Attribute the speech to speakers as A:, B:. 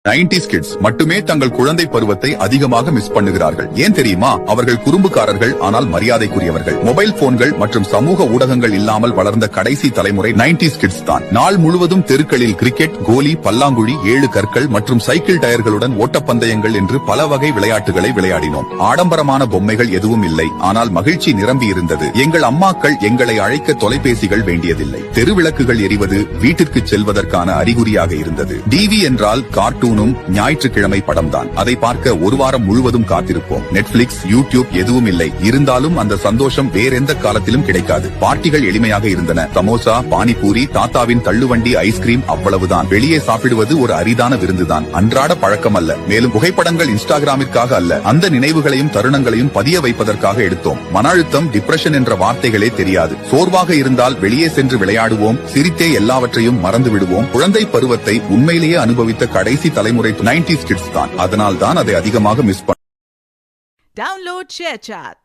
A: 90s kids மட்டுமே தங்கள் குழந்தை பருவத்தை அதிகமாக மிஸ் பண்ணுகிறார்கள். ஏன் தெரியுமா? அவர்கள் குறும்புக்காரர்கள் ஆனால் மரியாதைக்குரியவர்கள். மொபைல் போன்கள் மற்றும் சமூக ஊடகங்கள் இல்லாமல் வளர்ந்த கடைசி தலைமுறை 90s கிட்ஸ் தான். நாள் முழுவதும் தெருக்களில் கிரிக்கெட், கோலி, பல்லாங்குழி, 7 கற்கள் மற்றும் சைக்கிள் டயர்களுடன் ஓட்டப்பந்தயங்கள் என்று பல வகை விளையாட்டுகளை விளையாடினோம். ஆடம்பரமான பொம்மைகள் எதுவும் இல்லை, ஆனால் மகிழ்ச்சி நிரம்பி இருந்தது. எங்கள் அம்மாக்கள் எங்களை அழைக்க தொலைபேசிகள் வேண்டியதில்லை. தெருவிளக்குகள் எரிவது வீட்டிற்கு செல்வதற்கான அறிகுறியாக இருந்தது. டிவி என்றால் கார்ட்டூன் ஞாயிற்றுக்கிழமை படம்தான். அதை பார்க்க ஒரு வாரம் முழுவதும் காத்திருப்போம். நெட்ஃபிளிக்ஸ், யூடியூப் எதுவும் இல்லை. இருந்தாலும் அந்த சந்தோஷம் வேறெந்த காலத்திலும் கிடைக்காது. பார்ட்டிகள் எளிமையாக இருந்தன. சமோசா, பானிபூரி, தாத்தாவின் தள்ளுவண்டி, ஐஸ்கிரீம், அவ்வளவுதான். வெளியே சாப்பிடுவது ஒரு அரிதான விருந்துதான், அன்றாட பழக்கம் அல்ல. மேலும் புகைப்படங்கள் இன்ஸ்டாகிராமிற்காக அல்ல, அந்த நினைவுகளையும் தருணங்களையும் பதிய வைப்பதற்காக எடுத்தோம். மன அழுத்தம், டிப்ரெஷன் என்ற வார்த்தைகளே தெரியாது. சோர்வாக இருந்தால் வெளியே சென்று விளையாடுவோம், சிரித்தே எல்லாவற்றையும் மறந்து விடுவோம். குழந்தை பருவத்தை உண்மையிலேயே அனுபவித்த கடைசி தலைமுறை 90s கிட்ஸ் தான். அதனால் தான் அதை அதிகமாக மிஸ் பண்ண.
B: Download ShareChat.